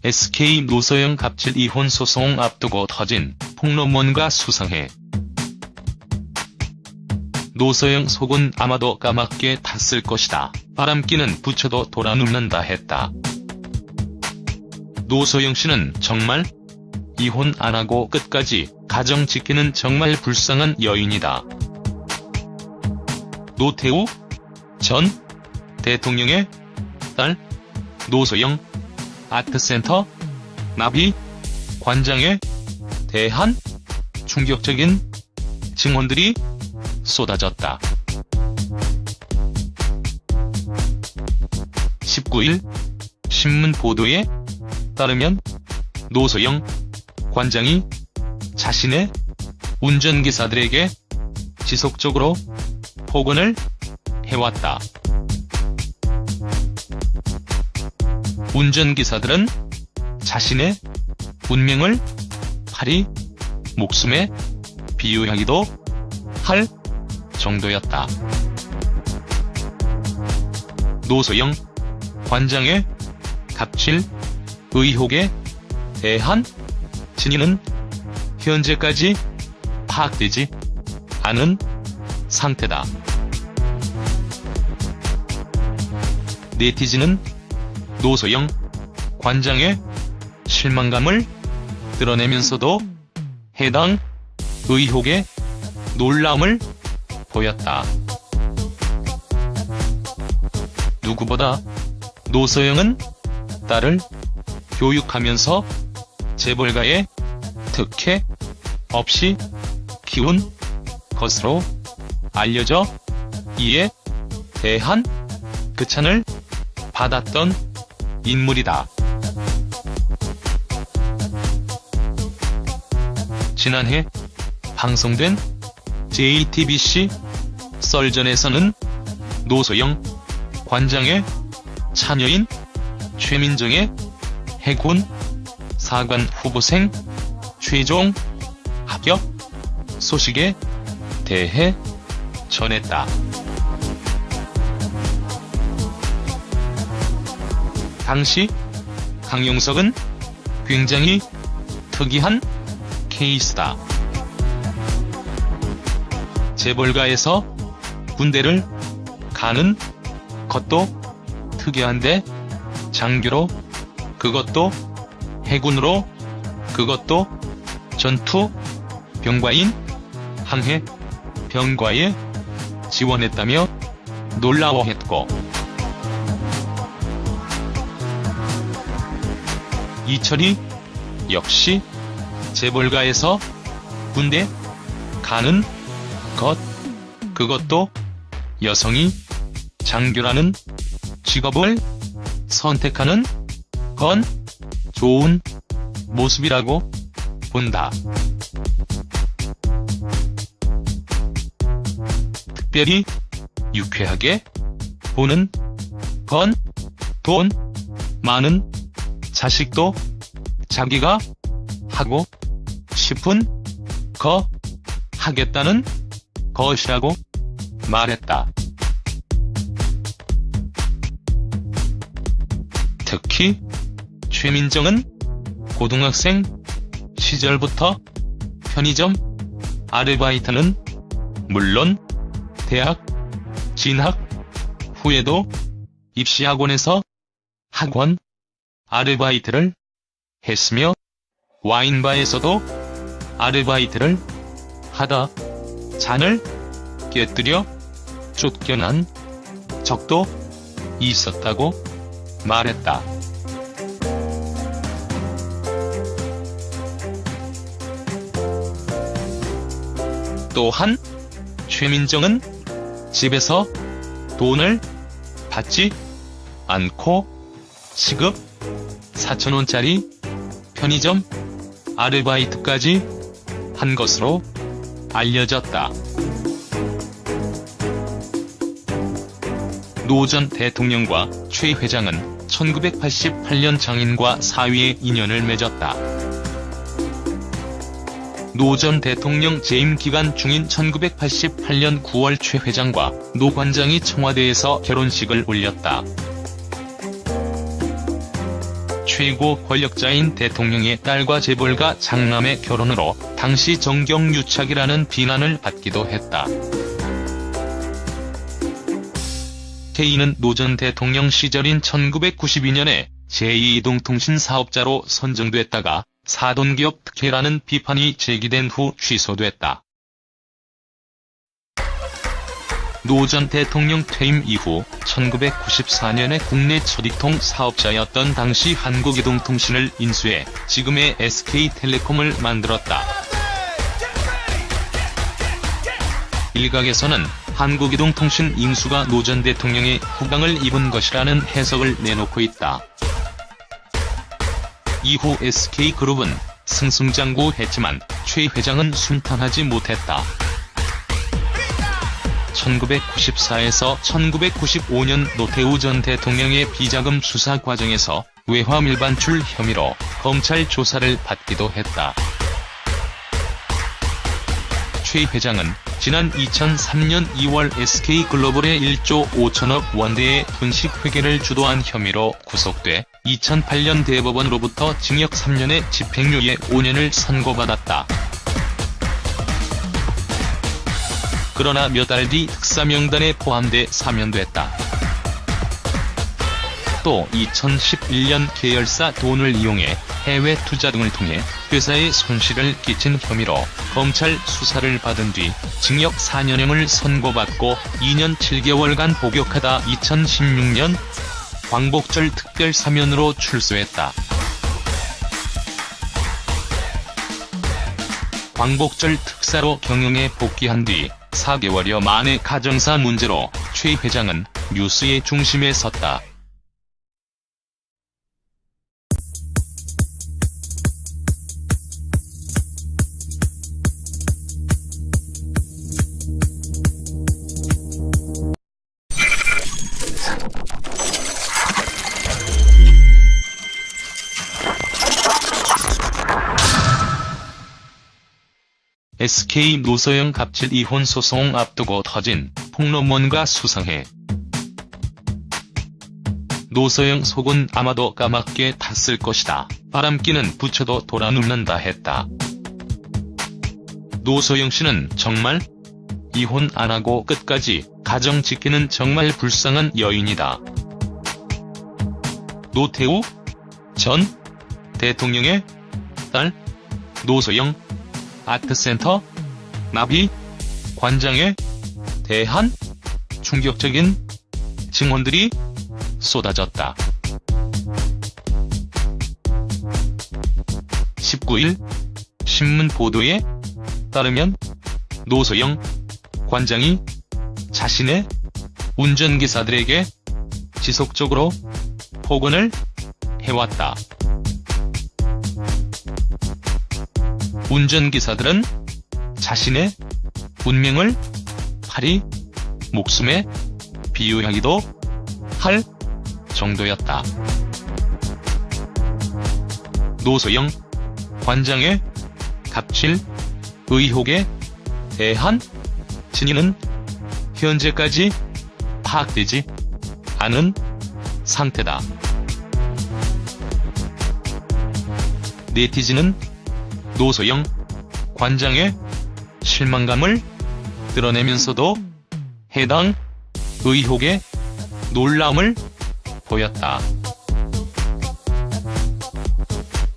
SK 노소영 갑질 이혼 소송 앞두고 터진 폭로mon과 수상해. 노소영 속은 아마도 까맣게 탔을 것이다. 바람기는 부쳐도 돌아 눕는다 했다. 노소영 씨는 정말 이혼 안 하고 끝까지 가정 지키는 정말 불쌍한 여인이다. 노태우 전 대통령의 딸 노소영 아트센터 나비 관장에 대한 충격적인 증언들이 쏟아졌다. 19일 신문 보도에 따르면 노소영 관장이 자신의 운전기사들에게 지속적으로 폭언을 해왔다. 운전기사들은 자신의 운명을 파리 목숨에 비유하기도 할 정도였다. 노소영 관장의 갑질 의혹에 대한 진위는 현재까지 파악되지 않은 상태다. 네티즌은 노소영 관장의 실망감을 드러내면서도 해당 의혹에 놀람을 보였다. 누구보다 노소영은 딸을 교육하면서 재벌가의 특혜 없이 키운 것으로 알려져 이에 대한 극찬을 받았던 인물이다. 지난해 방송된 JTBC 썰전에서는 노소영 관장의 차녀인 최민정의 해군 사관 후보생 최종 합격 소식에 대해 전했다. 당시 강용석은 굉장히 특이한 케이스다. 재벌가에서 군대를 가는 것도 특이한데 장교로, 그것도 해군으로, 그것도 전투 병과인 항해 병과에 지원했다며 놀라워했고, 이철이 역시 재벌가에서 군대 가는 것, 그것도 여성이 장교라는 직업을 선택하는 건 좋은 모습이라고 본다. 특별히 유쾌하게 보는 건 돈 많은 자식도 자기가 하고 싶은 거 하겠다는 것이라고 말했다. 특히 최민정은 고등학생 시절부터 편의점 아르바이트는 물론 대학 진학 후에도 입시학원에서 학원 아르바이트를 했으며 와인바에서도 아르바이트를 하다 잔을 깨뜨려 쫓겨난 적도 있었다고 말했다. 또한 최민정은 집에서 돈을 받지 않고 시급 4,000원짜리 편의점 아르바이트까지 한 것으로 알려졌다. 노 전 대통령과 최 회장은 1988년 장인과 사위의 인연을 맺었다. 노 전 대통령 재임 기간 중인 1988년 9월 최 회장과 노 관장이 청와대에서 결혼식을 올렸다. 최고 권력자인 대통령의 딸과 재벌가 장남의 결혼으로 당시 정경유착이라는 비난을 받기도 했다. K는 노 전 대통령 시절인 1992년에 제2이동통신 사업자로 선정됐다가 사돈기업 특혜라는 비판이 제기된 후 취소됐다. 노 전 대통령 퇴임 이후 1994년에 국내 첫 이통 사업자였던 당시 한국이동통신을 인수해 지금의 SK텔레콤을 만들었다. 일각에서는 한국이동통신 인수가 노 전 대통령의 후광을 입은 것이라는 해석을 내놓고 있다. 이후 SK그룹은 승승장구했지만 최 회장은 순탄하지 못했다. 1994에서 1995년 노태우 전 대통령의 비자금 수사 과정에서 외화밀반출 혐의로 검찰 조사를 받기도 했다. 최 회장은 지난 2003년 2월 SK글로벌의 1조 5천억 원대의 분식 회계를 주도한 혐의로 구속돼 2008년 대법원으로부터 징역 3년에 집행유예 5년을 선고받았다. 그러나 몇 달 뒤 특사명단에 포함돼 사면됐다. 또 2011년 계열사 돈을 이용해 해외 투자 등을 통해 회사에 손실을 끼친 혐의로 검찰 수사를 받은 뒤 징역 4년형을 선고받고 2년 7개월간 복역하다 2016년 광복절 특별사면으로 출소했다. 광복절 특사로 경영에 복귀한 뒤 4개월여 만에 가정사 문제로 최 회장은 뉴스의 중심에 섰다. SK 노소영 갑질 이혼 소송 앞두고 터진 폭로mon과 수상해. 노소영 속은 아마도 까맣게 탔을 것이다. 바람기는 부쳐도 돌아 눕는다 했다. 노소영 씨는 정말 이혼 안 하고 끝까지 가정 지키는 정말 불쌍한 여인이다. 노태우 전 대통령의 딸 노소영 아트센터 나비 관장에 대한 충격적인 증언들이 쏟아졌다. 19일 신문 보도에 따르면 노소영 관장이 자신의 운전기사들에게 지속적으로 폭언을 해왔다. 운전기사들은 자신의 운명을 팔이 목숨에 비유하기도 할 정도였다. 노소영 관장의 갑질 의혹에 대한 진위는 현재까지 파악되지 않은 상태다. 네티즌은 노소영 관장의 실망감을 드러내면서도 해당 의혹에 놀람을 보였다.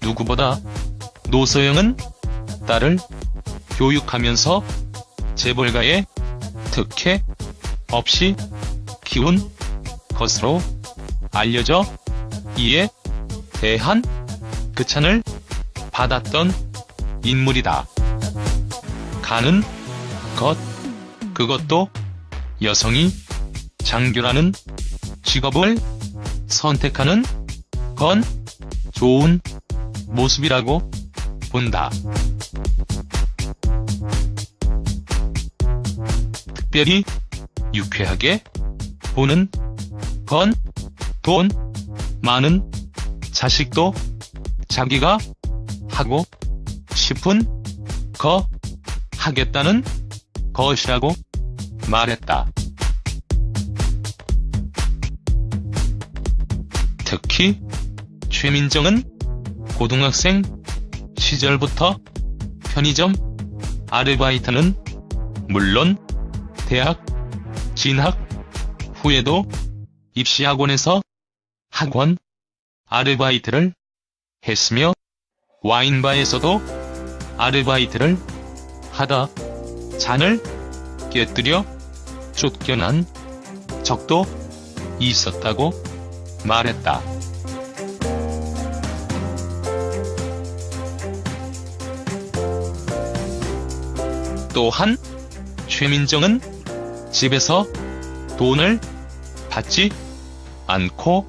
누구보다 노소영은 딸을 교육하면서 재벌가의 특혜 없이 키운 것으로 알려져 이에 대한 극찬을 받았던 인물이다. 가는 것, 그것도 여성이 장교라는 직업을 선택하는 건 좋은 모습이라고 본다. 특별히 유쾌하게 보는 건 돈 많은 자식도 자기가 하고 싶은 특허 하겠다는 것이라고 말했다. 특히 최민정은 고등학생 시절부터 편의점 아르바이트는 물론 대학 진학 후에도 입시학원에서 학원 아르바이트를 했으며 와인바에서도 아르바이트를 하다 잔을 깨뜨려 쫓겨난 적도 있었다고 말했다. 또한 최민정은 집에서 돈을 받지 않고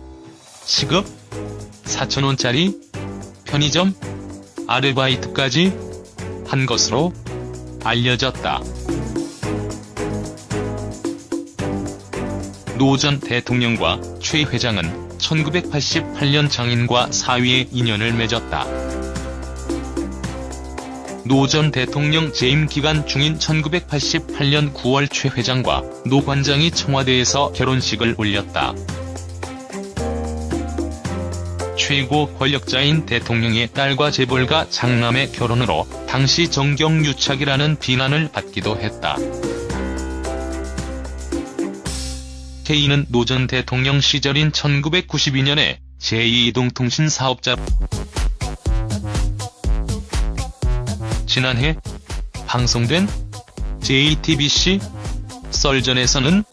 시급 4,000원짜리 편의점 아르바이트까지 한 것으로 알려졌다. 노 전 대통령과 최 회장은 1988년 장인과 사위의 인연을 맺었다. 노 전 대통령 재임 기간 중인 1988년 9월 최 회장과 노 관장이 청와대에서 결혼식을 올렸다. 최고 권력자인 대통령의 딸과 재벌가 장남의 결혼으로 당시 정경유착이라는 비난을 받기도 했다. K는 노 전 대통령 시절인 1992년에 제2이동통신 사업자 지난해 방송된 JTBC 썰전에서는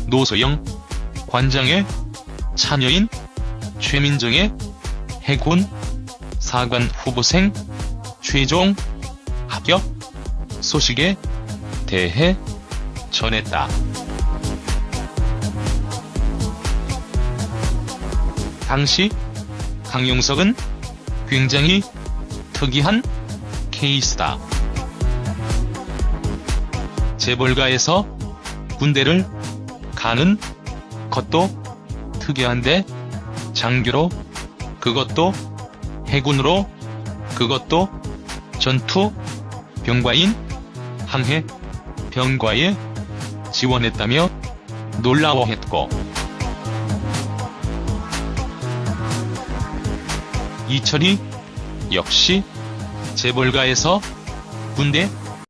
노소영 관장의 차녀인 최민정의 해군 사관 후보생 최종 합격 소식에 대해 전했다. 당시 강용석은 굉장히 특이한 케이스다. 재벌가에서 군대를 가는 것도 특이한데 장교로 그것도 해군으로 그것도 전투 병과인 항해 병과에 지원했다며 놀라워했고 이철이 역시 재벌가에서 군대